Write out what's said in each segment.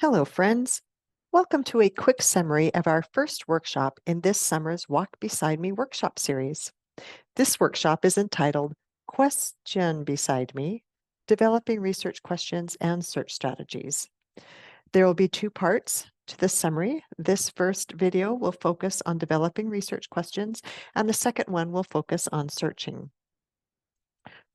Hello, friends. Welcome to a quick summary of our first workshop in this summer's Walk Beside Me workshop series. This workshop is entitled Question Beside Me, Developing Research Questions and Search Strategies. There will be two parts to this summary. This first video will focus on developing research questions, and the second one will focus on searching.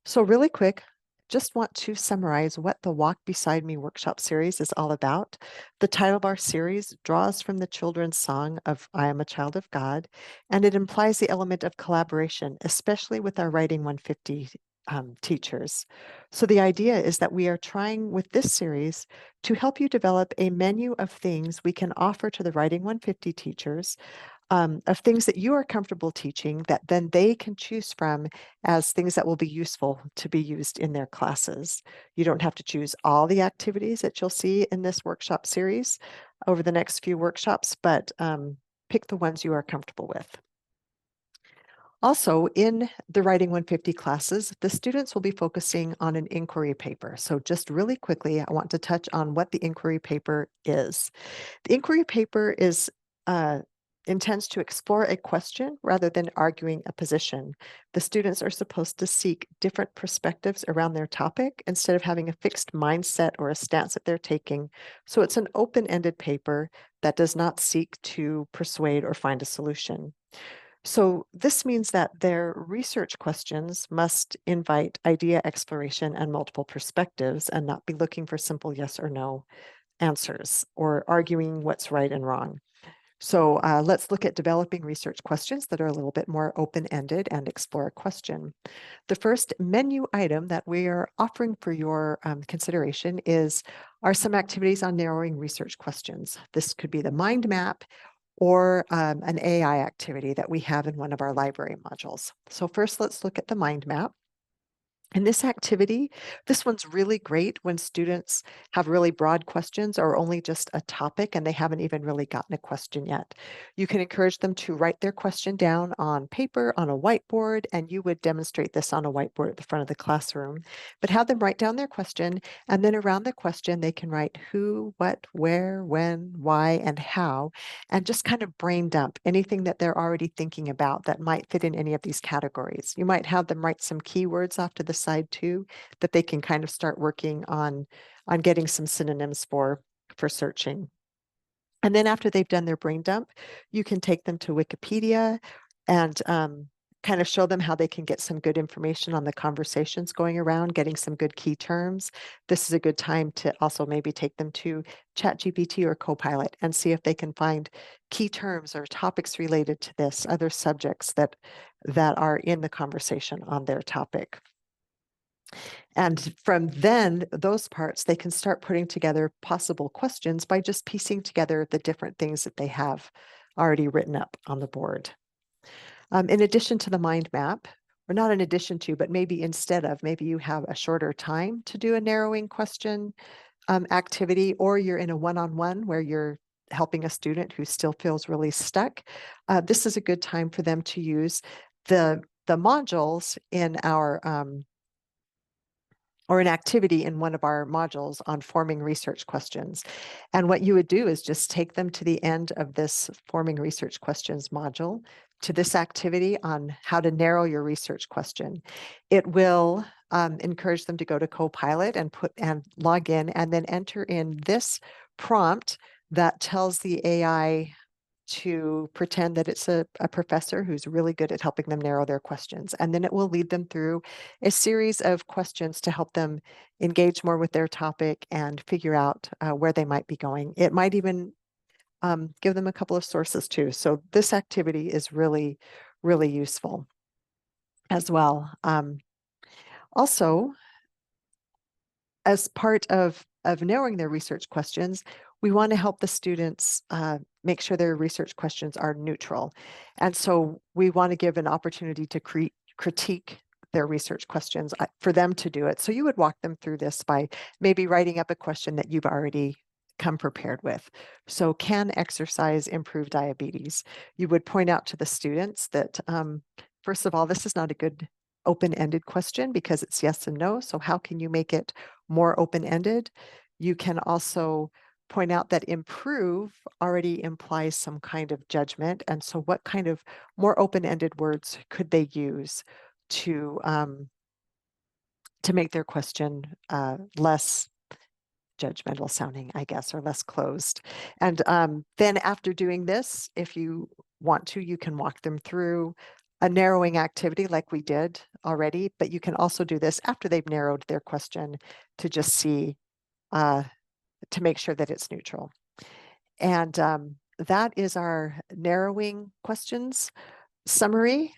So really quick, just want to summarize what the Walk Beside Me workshop series is all about. The title of our series draws from the children's song of I Am a Child of God, and it implies the element of collaboration, especially with our Writing 150 teachers. So the idea is that we are trying with this series to help you develop a menu of things we can offer to the Writing 150 teachers, of things that you are comfortable teaching that then they can choose from as things that will be useful to be used in their classes. You don't have to choose all the activities that you'll see in this workshop series over the next few workshops, but pick the ones you are comfortable with. Also, in the Writing 150 classes, the students will be focusing on an inquiry paper. So just really quickly, I want to touch on what the inquiry paper is. The inquiry paper is intends to explore a question rather than arguing a position. The students are supposed to seek different perspectives around their topic instead of having a fixed mindset or a stance that they're taking. So it's an open-ended paper that does not seek to persuade or find a solution. So this means that their research questions must invite idea exploration and multiple perspectives and not be looking for simple yes or no answers or arguing what's right and wrong. So let's look at developing research questions that are a little bit more open-ended and explore a question. The first menu item that we are offering for your consideration are some activities on narrowing research questions. This could be the mind map or an AI activity that we have in one of our library modules. So first, let's look at the mind map. In this activity, this one's really great when students have really broad questions or only just a topic and they haven't even really gotten a question yet. You can encourage them to write their question down on paper, on a whiteboard, and you would demonstrate this on a whiteboard at the front of the classroom. But have them write down their question, and then around the question, they can write who, what, where, when, why, and how, and just kind of brain dump anything that they're already thinking about that might fit in any of these categories. You might have them write some keywords off to the side too, that they can kind of start working on getting some synonyms for searching. And then after they've done their brain dump, you can take them to Wikipedia and kind of show them how they can get some good information on the conversations going around, getting some good key terms. This is a good time to also maybe take them to ChatGPT or Copilot and see if they can find key terms or topics related to this, other subjects that are in the conversation on their topic. And from then, those parts, they can start putting together possible questions by just piecing together the different things that they have already written up on the board. In addition to the mind map, or not in addition to, but maybe instead of, maybe you have a shorter time to do a narrowing question activity, or you're in a one-on-one where you're helping a student who still feels really stuck. This is a good time for them to use the modules in our or an activity in one of our modules on forming research questions. And what you would do is just take them to the end of this forming research questions module, to this activity on how to narrow your research question. It will encourage them to go to Copilot and log in and then enter in this prompt that tells the AI to pretend that it's a professor who's really good at helping them narrow their questions. And then it will lead them through a series of questions to help them engage more with their topic and figure out where they might be going. It might even give them a couple of sources too. So this activity is really, really useful as well. Also, as part of narrowing their research questions, we want to help the students make sure their research questions are neutral. And so we want to give an opportunity to critique their research questions for them to do it. So you would walk them through this by maybe writing up a question that you've already come prepared with. So can exercise improve diabetes? You would point out to the students that, first of all, this is not a good open-ended question because it's yes and no. So how can you make it more open-ended? You can also point out that improve already implies some kind of judgment. And so what kind of more open-ended words could they use to make their question less judgmental sounding, I guess, or less closed. And then after doing this, if you want to, you can walk them through a narrowing activity like we did already, but you can also do this after they've narrowed their question to just see, to make sure that it's neutral. And that is our narrowing questions summary.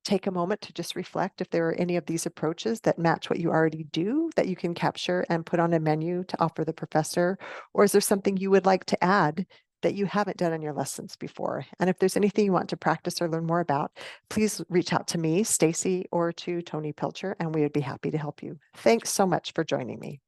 Take a moment to just reflect if there are any of these approaches that match what you already do that you can capture and put on a menu to offer the professor, or is there something you would like to add that you haven't done in your lessons before? And if there's anything you want to practice or learn more about, please reach out to me, Stacy, or to Tony Pilcher, and we would be happy to help you. Thanks so much for joining me.